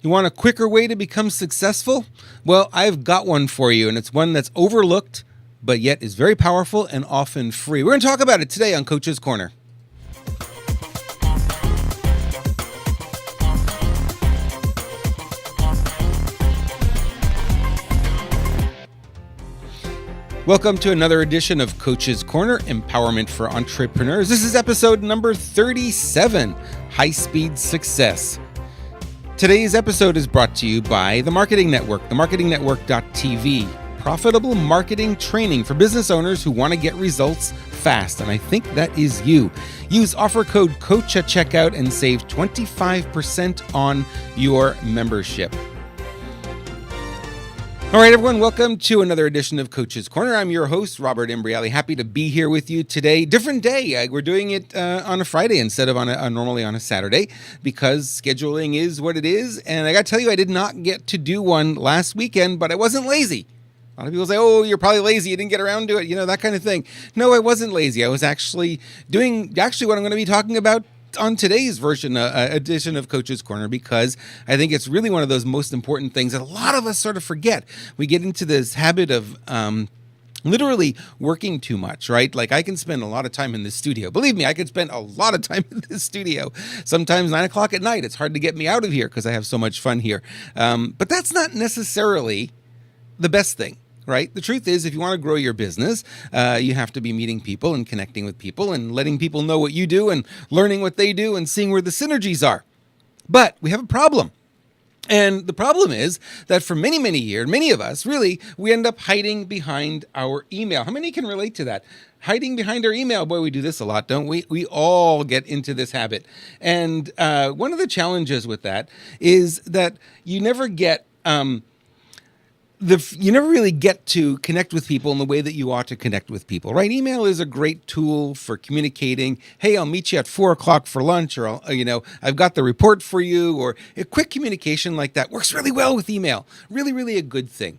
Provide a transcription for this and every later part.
You want a quicker way to become successful? Well, I've got one for you, and it's one that's overlooked, but yet is very powerful and often free. We're going to talk about it today on Coach's Corner. Welcome to another edition of Coach's Corner, Empowerment for Entrepreneurs. This is episode number 37, High Speed Success. Today's episode is brought to you by the Marketing Network, themarketingnetwork.tv. Profitable marketing training for business owners who want to get results fast, and I think that is you. Use offer code COACH at checkout and save 25% on your membership. All right, everyone, welcome to another edition of Coach's Corner. I'm your host, Robert Imbriale. Happy to be here with you today. Different day. We're doing it on a Friday instead of normally on a Saturday because scheduling is what it is. And I got to tell you, I did not get to do one last weekend, but I wasn't lazy. A lot of people say, oh, you're probably lazy. You didn't get around to it, that kind of thing. No, I wasn't lazy. I was actually doing what I'm going to be talking about on today's edition of Coach's Corner, because I think it's really one of those most important things that a lot of us sort of forget. We get into this habit of literally working too much, right? Like I can spend a lot of time in this studio. Believe me, I could spend a lot of time in this studio. Sometimes 9 o'clock at night. It's hard to get me out of here because I have so much fun here. But that's not necessarily the best thing. Right? The truth is, if you want to grow your business, you have to be meeting people and connecting with people and letting people know what you do and learning what they do and seeing where the synergies are. But we have a problem. And the problem is that for many, many years, many of us really, we end up hiding behind our email. How many can relate to that? Hiding behind our email. Boy, we do this a lot, don't we? We all get into this habit. And one of the challenges with that is that you never get you never really get to connect with people in the way that you ought to connect with people, right? Email is a great tool for communicating. Hey, I'll meet you at 4 o'clock for lunch, or I've got the report for you, or a quick communication like that works really well with email. Really, really a good thing.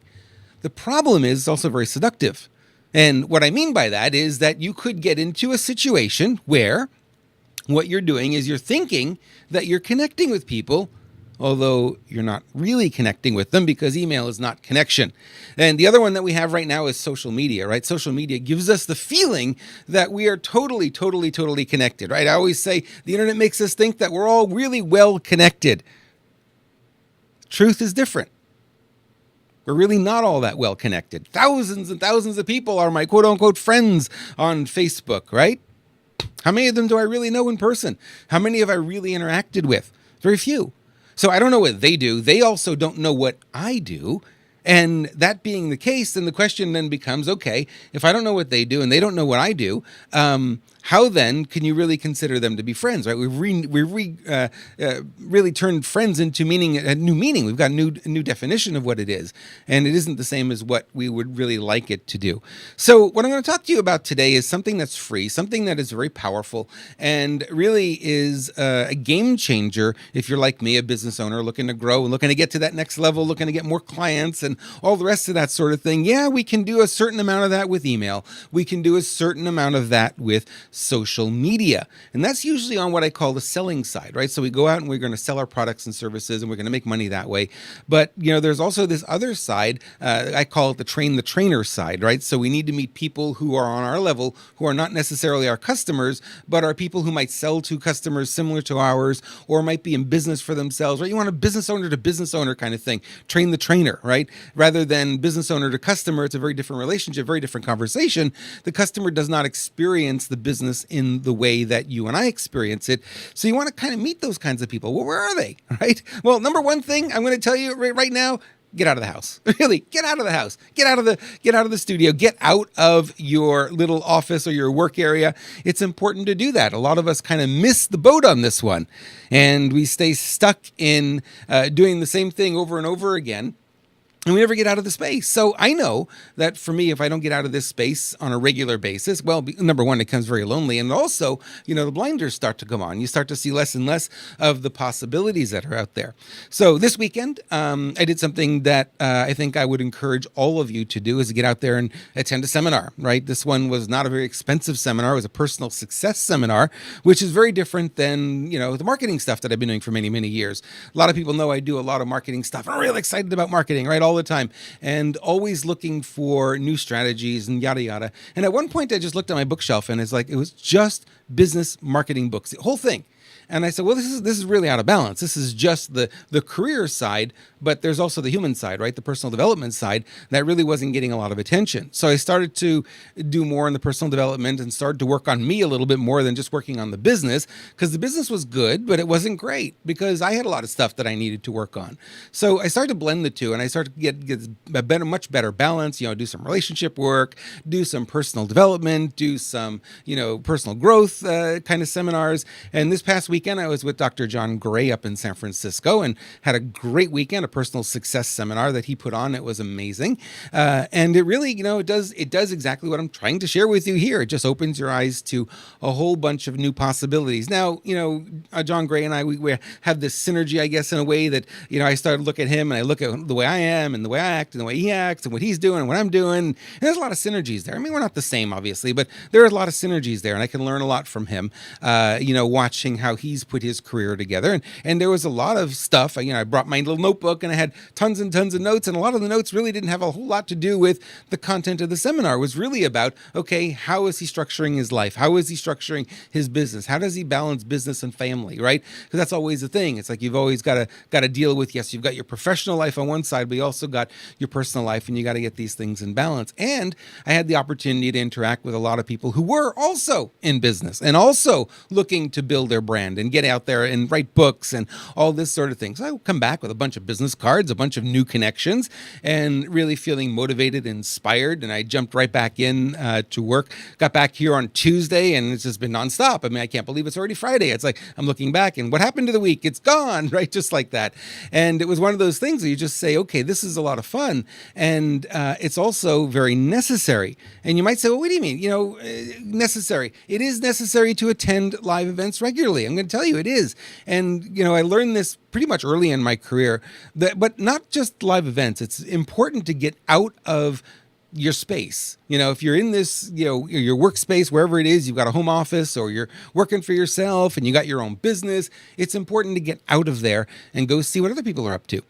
The problem is it's also very seductive. And what I mean by that is that you could get into a situation where what you're doing is you're thinking that you're connecting with people, although you're not really connecting with them because email is not connection. And the other one that we have right now is social media, right? Social media gives us the feeling that we are totally connected, right? I always say the internet makes us think that we're all really well connected. Truth is different. We're really not all that well connected. Thousands and thousands of people are my quote unquote friends on Facebook, right? How many of them do I really know in person? How many have I really interacted with? Very few. So I don't know what they do. They also don't know what I do. And that being the case, then the question then becomes, okay, if I don't know what they do and they don't know what I do, how then can you really consider them to be friends, right? We've really turned friends into a new meaning. We've got a new definition of what it is. And it isn't the same as what we would really like it to do. So what I'm going to talk to you about today is something that's free, something that is very powerful, and really is a game changer if you're like me, a business owner looking to grow and looking to get to that next level, looking to get more clients and all the rest of that sort of thing. Yeah, we can do a certain amount of that with email. We can do a certain amount of that with social media. And that's usually on what I call the selling side, right? So we go out and we're going to sell our products and services and we're going to make money that way. But, there's also this other side, I call it the train the trainer side, right? So we need to meet people who are on our level, who are not necessarily our customers, but are people who might sell to customers similar to ours, or might be in business for themselves, right? You want a business owner to business owner kind of thing. Train the trainer, right? Rather than business owner to customer, it's a very different relationship, very different conversation. The customer does not experience the business in the way that you and I experience it. So you want to kind of meet those kinds of people. Well, where are they, right? Well, number one thing I'm going to tell you right now, get out of the house. Really, get out of the house. Get out of the studio. Get out of your little office or your work area. It's important to do that. A lot of us kind of miss the boat on this one, and we stay stuck in doing the same thing over and over again. and we never get out of the space. So I know that for me, if I don't get out of this space on a regular basis, well, number one, it becomes very lonely. And also, the blinders start to come on. You start to see less and less of the possibilities that are out there. So this weekend, I did something that I think I would encourage all of you to do, is to get out there and attend a seminar, right? This one was not a very expensive seminar. It was a personal success seminar, which is very different than, the marketing stuff that I've been doing for many, many years. A lot of people know I do a lot of marketing stuff. I'm really excited about marketing, right? All the time, and always looking for new strategies and yada yada. And at one point I just looked at my bookshelf and it was just business marketing books, the whole thing. And I said, well, this is really out of balance. This is just the career side, but there's also the human side, right? The personal development side that really wasn't getting a lot of attention. So I started to do more in the personal development and started to work on me a little bit more than just working on the business, because the business was good, but it wasn't great because I had a lot of stuff that I needed to work on. So I started to blend the two, and I started to get a much better balance, do some relationship work, do some personal development, do some, personal growth kind of seminars. And this past weekend, I was with Dr. John Gray up in San Francisco and had a great weekend, a personal success seminar that he put on. It was amazing. And it really, it does exactly what I'm trying to share with you here. It just opens your eyes to a whole bunch of new possibilities. Now, John Gray and I, we have this synergy, I guess, in a way that, I started to look at him and I look at the way I am and the way I act and the way he acts and what he's doing and what I'm doing. And there's a lot of synergies there. I mean, we're not the same, obviously, but there are a lot of synergies there, and I can learn a lot from him, watching how he's put his career together. And there was a lot of stuff. I brought my little notebook and I had tons and tons of notes, and a lot of the notes really didn't have a whole lot to do with the content of the seminar. It was really about, okay, how is he structuring his life? How is he structuring his business? How does he balance business and family, right? Because that's always the thing. It's like you've always got to deal with, yes, you've got your professional life on one side, but you also got your personal life, and you got to get these things in balance. And I had the opportunity to interact with a lot of people who were also in business and also looking to build their brand and get out there and write books and all this sort of thing. So I would come back with a bunch of business cards, a bunch of new connections, and really feeling motivated and inspired. And I jumped right back in to work. Got back here on Tuesday, and it's just been nonstop. I mean, I can't believe it's already Friday. It's like I'm looking back, and what happened to the week? It's gone, right? Just like that. And it was one of those things where you just say, okay, this is a lot of fun, and it's also very necessary. And you might say, well, what do you mean? Necessary. It is necessary to attend live events regularly. I'm going to tell you it is. And, I learned this pretty much early in my career, but not just live events. It's important to get out of your space. If you're in this, your workspace, wherever it is, you've got a home office or you're working for yourself and you got your own business, it's important to get out of there and go see what other people are up to.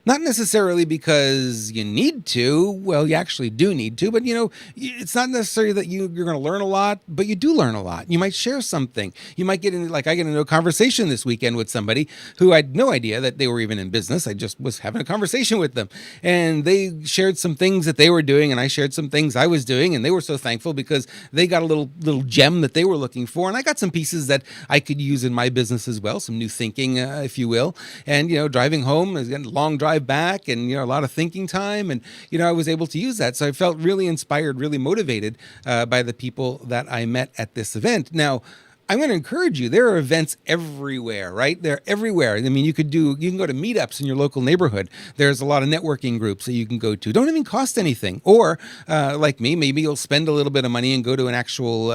Not necessarily because you need to. Well, you actually do need to, but it's not necessarily that you're going to learn a lot, but you do learn a lot. You might share something. You might get into, I get into a conversation this weekend with somebody who I had no idea that they were even in business. I just was having a conversation with them, and they shared some things that they were doing, and I shared some things I was doing, and they were so thankful because they got a little gem that they were looking for, and I got some pieces that I could use in my business as well, some new thinking, if you will. And driving home, I was getting a long drive back, and a lot of thinking time, and I was able to use that. So I felt really inspired, really motivated by the people that I met at this event. Now, I'm going to encourage you. There are events everywhere, right? They're everywhere. I mean, you can go to meetups in your local neighborhood. There's a lot of networking groups that you can go to. Don't even cost anything. Or like me, maybe you'll spend a little bit of money and go to an actual,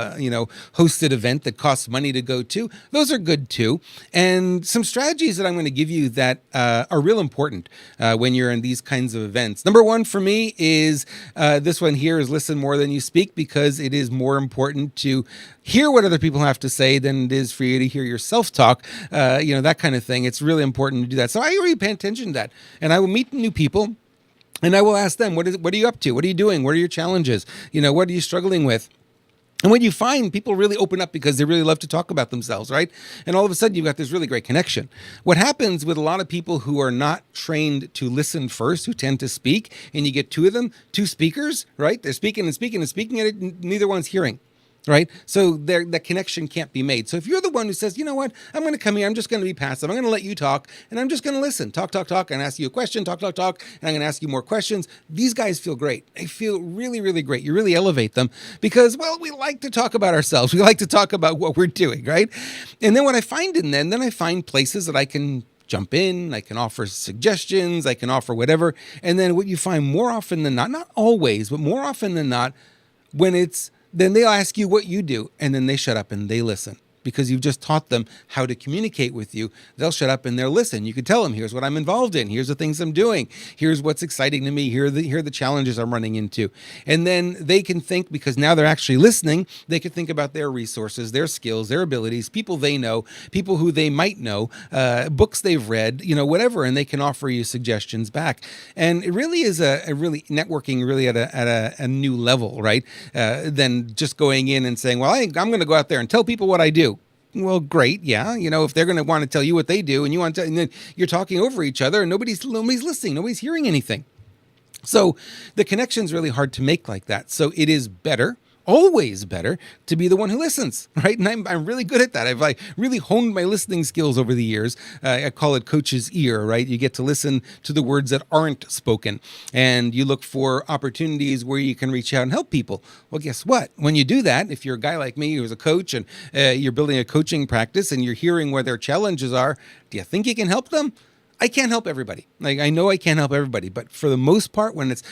hosted event that costs money to go to. Those are good too. And some strategies that I'm going to give you that are real important when you're in these kinds of events. Number one for me is this one here is listen more than you speak, because it is more important to hear what other people have to say than it is for you to hear yourself talk, that kind of thing. It's really important to do that. So I really pay attention to that. And I will meet new people, and I will ask them, what are you up to? What are you doing? What are your challenges? What are you struggling with? And when you find people really open up because they really love to talk about themselves, right? And all of a sudden you've got this really great connection. What happens with a lot of people who are not trained to listen first, who tend to speak, and you get two of them, two speakers, right? They're speaking and speaking and speaking, and neither one's hearing. Right? So that connection can't be made. So if you're the one who says, you know what, I'm going to come here, I'm just going to be passive, I'm going to let you talk, and I'm just going to listen, talk, and ask you a question, talk, and I'm going to ask you more questions. These guys feel great. They feel really, really great. You really elevate them because, well, we like to talk about ourselves. We like to talk about what we're doing, right? And then what I find then I find places that I can jump in, I can offer suggestions, I can offer whatever. And then what you find more often than not always, but more often than not, then they'll ask you what you do, and then they shut up and they listen. Because you've just taught them how to communicate with you. They'll shut up and they'll listen. You could tell them, here's what I'm involved in. Here's the things I'm doing. Here's what's exciting to me. Here are the challenges I'm running into. And then they can think, because now they're actually listening, they can think about their resources, their skills, their abilities, people they know, people who they might know, books they've read, whatever, and they can offer you suggestions back. And it really is a really networking really at a new level, right? Than just going in and saying, well, I'm going to go out there and tell people what I do. Well, great. Yeah. If they're going to want to tell you what they do and you want to, and then you're talking over each other and nobody's listening, nobody's hearing anything. So the connection's really hard to make like that. So it is better, always better, to be the one who listens, right? And I'm really good at that. I've really honed my listening skills over the years. I call it coach's ear, right? You get to listen to the words that aren't spoken, and you look for opportunities where you can reach out and help people. Well, guess what? When you do that, if you're a guy like me who's a coach and you're building a coaching practice and you're hearing where their challenges are, do you think you can help them? I can't help everybody. I know I can't help everybody, but for the most part, when it's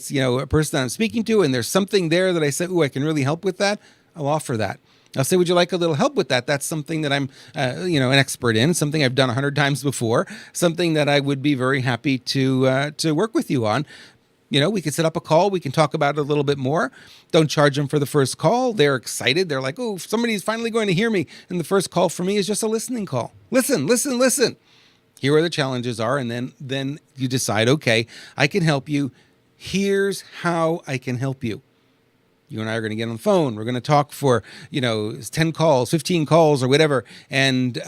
a person that I'm speaking to and there's something there that I say, I can really help with that, I'll offer that. I'll say, would you like a little help with that? That's something that I'm, an expert in, something I've done 100 times before, something that I would be very happy to work with you on. We can set up a call. We can talk about it a little bit more. Don't charge them for the first call. They're excited. They're like, oh, somebody's finally going to hear me. And the first call for me is just a listening call. Listen. Here are the challenges are, and then you decide, okay, I can help you. Here's how I can help you. You and I are going to get on the phone. We're going to talk for, 10 calls, 15 calls or whatever. And,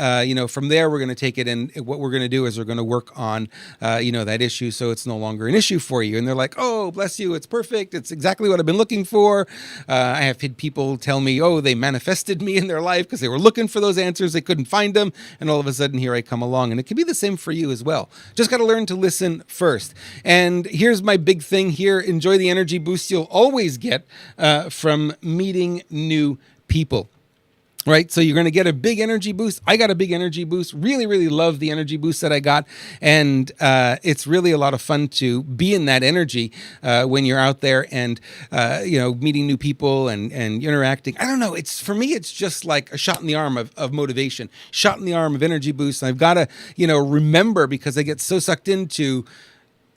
from there, we're going to take it. And what we're going to do is we're going to work on, that issue so it's no longer an issue for you. And they're like, oh, bless you. It's perfect. It's exactly what I've been looking for. I have had people tell me, oh, they manifested me in their life because they were looking for those answers. They couldn't find them. And all of a sudden, here I come along. And it can be the same for you as well. Just got to learn to listen first. And here's my big thing here. Enjoy the energy boost you'll always get from meeting new people. Right. So you're going to get a big energy boost. I got a big energy boost. Really, really love the energy boost that I got. And it's really a lot of fun to be in that energy when you're out there and, meeting new people and interacting. I don't know. For me, it's just like a shot in the arm of motivation, shot in the arm of energy boost. And I've got to, remember, because I get so sucked into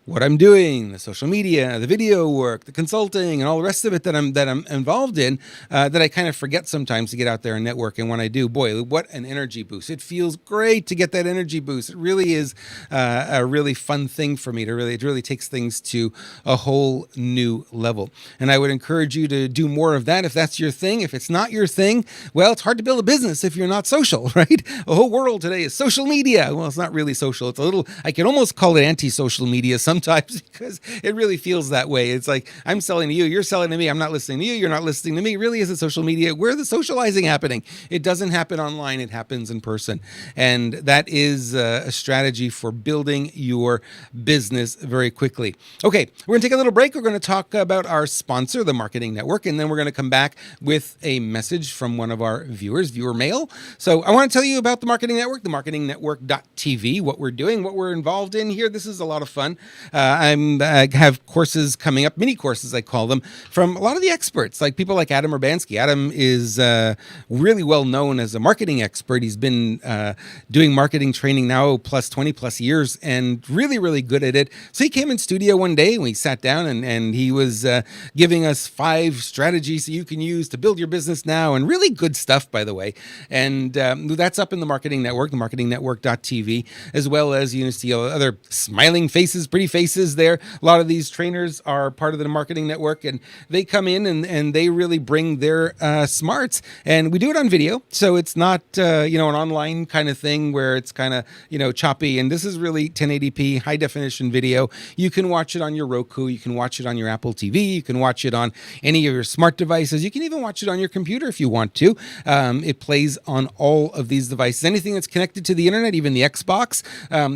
what I'm doing, the social media, the video work, the consulting, and all the rest of it that I'm involved in, that I kind of forget sometimes to get out there and network. And when I do, boy, what an energy boost. It feels great to get that energy boost. It really is a really fun thing for me it really takes things to a whole new level. And I would encourage you to do more of that if that's your thing. If it's not your thing, well, it's hard to build a business if you're not social, right? The whole world today is social media. Well, it's not really social. It's I can almost call it anti-social media sometimes because it really feels that way. It's like, I'm selling to you, you're selling to me, I'm not listening to you, you're not listening to me. It really isn't social media. Where's the socializing happening? It doesn't happen online, it happens in person. And that is a strategy for building your business very quickly. Okay, we're going to take a little break. We're going to talk about our sponsor, the Marketing Network, and then we're going to come back with a message from one of our viewers, viewer mail. So I want to tell you about the Marketing Network, the marketingnetwork.tv, what we're doing, what we're involved in here. This is a lot of fun. I have courses coming up, mini courses I call them, from a lot of the experts, like people like Adam Urbanski. Adam is really well known as a marketing expert. He's been doing marketing training now plus 20 plus years and really, really good at it. So he came in studio one day and we sat down and he was giving us 5 strategies that you can use to build your business now, and really good stuff, by the way. And that's up in the Marketing Network, the marketingnetwork.tv, as well as you see other smiling faces, pretty faces there. A lot of these trainers are part of the Marketing Network, and they come in and they really bring their smarts. And we do it on video, so it's not an online kind of thing where it's kind of choppy. And this is really 1080p high definition video. You can watch it on your Roku, you can watch it on your Apple TV, you can watch it on any of your smart devices. You can even watch it on your computer if you want to. It plays on all of these devices. Anything that's connected to the internet, even the Xbox,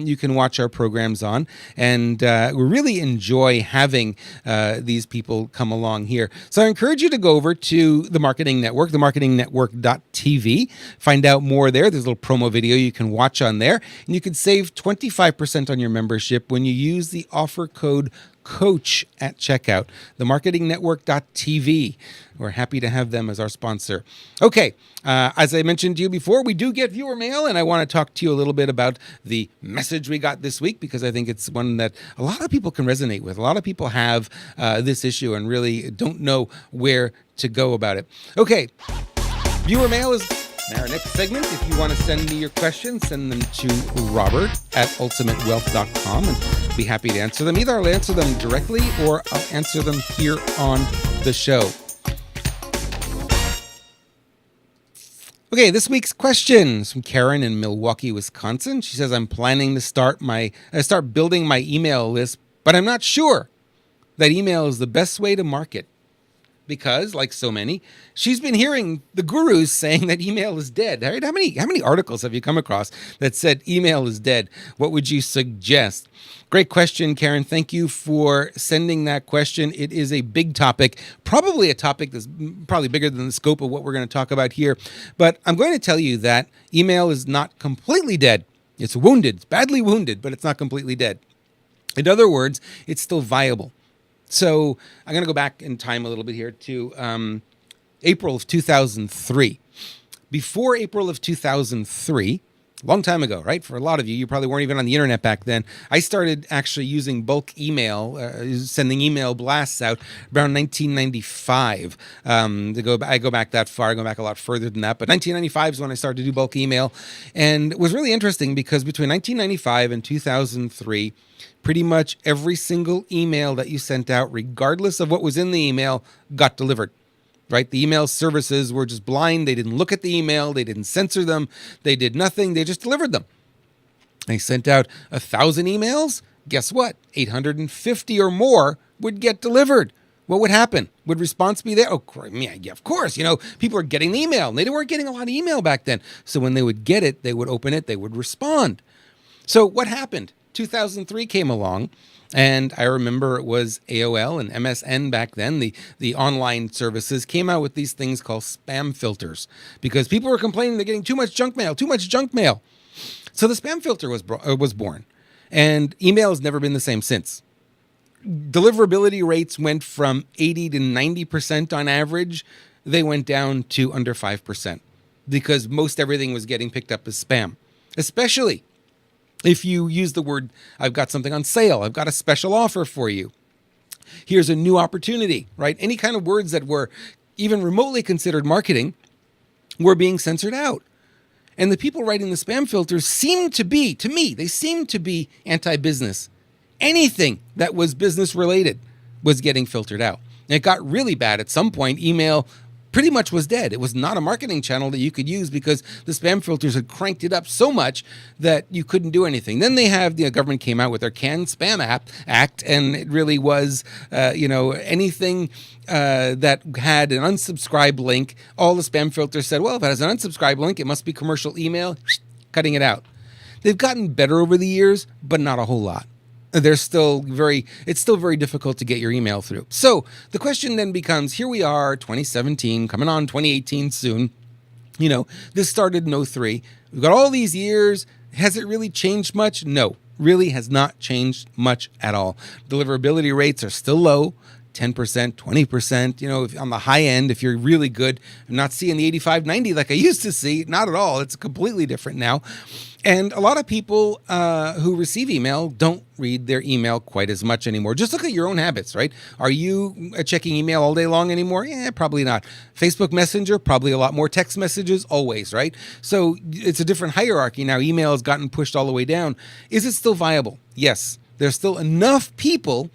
you can watch our programs on. And we really enjoy having these people come along here. So I encourage you to go over to the Marketing Network, themarketingnetwork.tv. Find out more there. There's a little promo video you can watch on there. And you can save 25% on your membership when you use the offer code Coach at checkout, themarketingnetwork.tv. We're happy to have them as our sponsor. Okay, as I mentioned to you before, we do get viewer mail, and I want to talk to you a little bit about the message we got this week, because I think it's one that a lot of people can resonate with. A lot of people have this issue and really don't know where to go about it. Okay, viewer mail is our next segment. If you want to send me your questions, send them to robert@ultimatewealth.com, and I'll be happy to answer them. Either I'll answer them directly or I'll answer them here on the show. Okay, this week's question is from Karen in Milwaukee, Wisconsin. She says, I'm planning to start building my email list, but I'm not sure that email is the best way to market. Because, like so many, she's been hearing the gurus saying that email is dead. Right? How many articles have you come across that said email is dead? What would you suggest? Great question, Karen. Thank you for sending that question. It is a big topic, probably a topic that's probably bigger than the scope of what we're going to talk about here. But I'm going to tell you that email is not completely dead. It's wounded, it's badly wounded, but it's not completely dead. In other words, it's still viable. So I'm going to go back in time a little bit here to April of 2003. Before April of 2003, a long time ago, right? For a lot of you, you probably weren't even on the internet back then. I started actually using bulk email, sending email blasts out around 1995. I go back that far. I go back a lot further than that. But 1995 is when I started to do bulk email. And it was really interesting because between 1995 and 2003, pretty much every single email that you sent out, regardless of what was in the email, got delivered, right? The email services were just blind. They didn't look at the email. They didn't censor them. They did nothing. They just delivered them. I sent out 1,000 emails. Guess what? 850 or more would get delivered. What would happen? Would response be there? Oh, yeah, of course. People are getting the email. They weren't getting a lot of email back then. So when they would get it, they would open it. They would respond. So what happened? 2003 came along, and I remember it was AOL and MSN back then. The online services came out with these things called spam filters because people were complaining they're getting too much junk mail. So the spam filter was born, and email has never been the same since. Deliverability rates went from 80 to 90% on average. They went down to under 5% because most everything was getting picked up as spam, especially if you use the word, I've got something on sale, I've got a special offer for you, here's a new opportunity, right? Any kind of words that were even remotely considered marketing were being censored out. And the people writing the spam filters seemed to be, to me, they seemed to be anti-business. Anything that was business related was getting filtered out. And it got really bad at some point. Email pretty much was dead. It was not a marketing channel that you could use because the spam filters had cranked it up so much that you couldn't do anything. Then they have the government came out with their Canned Spam Act, and it really was, anything that had an unsubscribe link. All the spam filters said, well, if it has an unsubscribe link, it must be commercial email, cutting it out. They've gotten better over the years, but not a whole lot. It's still very difficult to get your email through. So the question then becomes, here we are, 2017, coming on 2018 soon. This started in 2003. We've got all these years. Has it really changed much? No, really has not changed much at all. Deliverability rates are still low. 10%, 20%, if on the high end, if you're really good. I'm not seeing the 85, 90 like I used to see. Not at all. It's completely different now. And a lot of people who receive email don't read their email quite as much anymore. Just look at your own habits, right? Are you checking email all day long anymore? Probably not. Facebook Messenger, probably a lot more text messages, always, right? So it's a different hierarchy now. Email has gotten pushed all the way down. Is it still viable? Yes. There's still enough people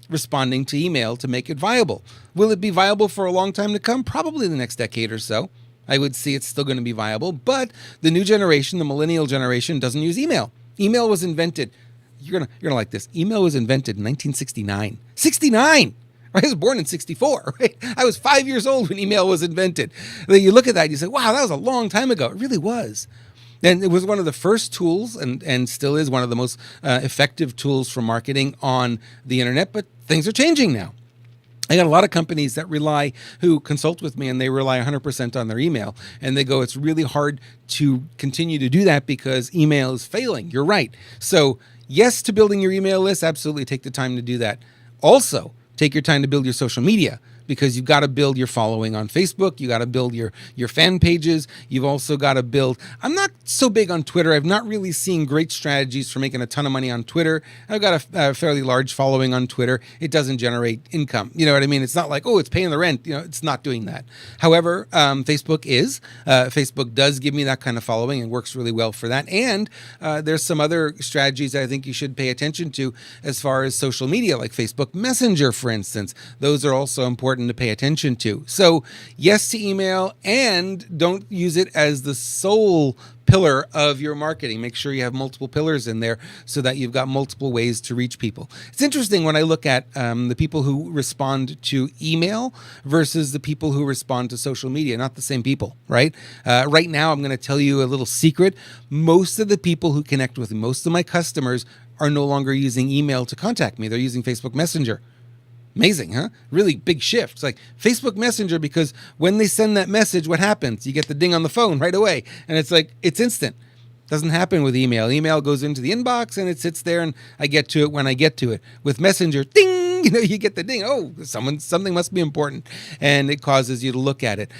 responding to email to make it viable. Will it be viable for a long time to come? Probably the next decade or so. I would see it's still going to be viable, but the new generation, the millennial generation, doesn't use email. Email was invented. You're gonna like this. Email was invented in 1969. 69. I was born in 64. Right? I was 5 years old when email was invented. Then you look at that and you say, wow, that was a long time ago. It really was. And it was one of the first tools, and still is one of the most effective tools for marketing on the internet. But things are changing now. I got a lot of companies that who consult with me, and they rely 100% on their email. And they go, it's really hard to continue to do that because email is failing. You're right. So yes to building your email list. Absolutely take the time to do that. Also, take your time to build your social media, because you've got to build your following on Facebook. You got to build your fan pages. You've also got to build. I'm not so big on Twitter. I've not really seen great strategies for making a ton of money on Twitter. I've got a fairly large following on Twitter. It doesn't generate income. You know what I mean? It's not like, oh, it's paying the rent. It's not doing that. However, Facebook is. Facebook does give me that kind of following and works really well for that. And there's some other strategies I think you should pay attention to as far as social media, like Facebook Messenger, for instance. Those are also important to pay attention to. So yes to email, and don't use it as the sole pillar of your marketing. Make sure you have multiple pillars in there so that you've got multiple ways to reach people. It's interesting when I look at the people who respond to email versus the people who respond to social media. Not the same people, right? Right now, I'm going to tell you a little secret. Most of the people who connect with me, most of my customers, are no longer using email to contact me. They're using Facebook Messenger. Amazing, huh? Really big shift. It's like Facebook Messenger, because when they send that message, what happens? You get the ding on the phone right away. And it's like, it's instant. Doesn't happen with email. Email goes into the inbox and it sits there, and I get to it when I get to it. With Messenger, ding, you get the ding. Oh, something must be important, and it causes you to look at it.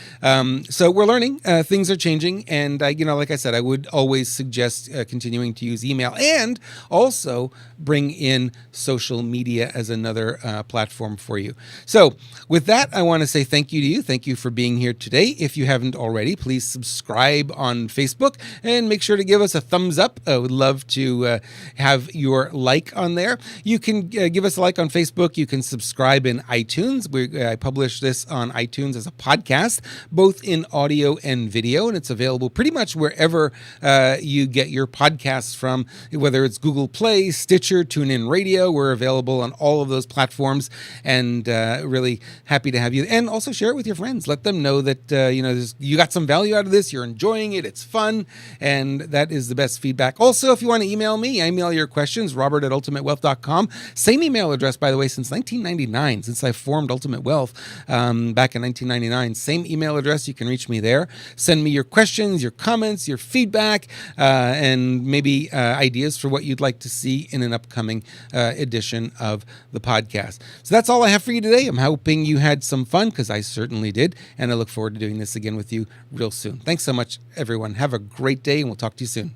So we're learning. Things are changing, and like I said, I would always suggest continuing to use email, and also bring in social media as another platform for you. So with that, I want to say thank you to you. Thank you for being here today. If you haven't already, please subscribe on Facebook and make sure to give us a thumbs up. I would love to have your like on there. You can give us a like on Facebook. You can subscribe in iTunes. I publish this on iTunes as a podcast, both in audio and video, and it's available pretty much wherever you get your podcasts from, whether it's Google Play, Stitcher, TuneIn Radio. We're available on all of those platforms, and really happy to have you. And also share it with your friends. Let them know that you got some value out of this. You're enjoying it. It's fun, and that is the best feedback. Also, if you want to email me, email your questions, robert@ultimatewealth.com. Same email address, by the way, since 1999, since I formed Ultimate Wealth back in 1999. Same email address. You can reach me there. Send me your questions, your comments, your feedback, and maybe ideas for what you'd like to see in an upcoming edition of the podcast. So that's all I have for you today. I'm hoping you had some fun, because I certainly did, and I look forward to doing this again with you real soon. Thanks so much, everyone. Have a great day, and we'll talk to you soon.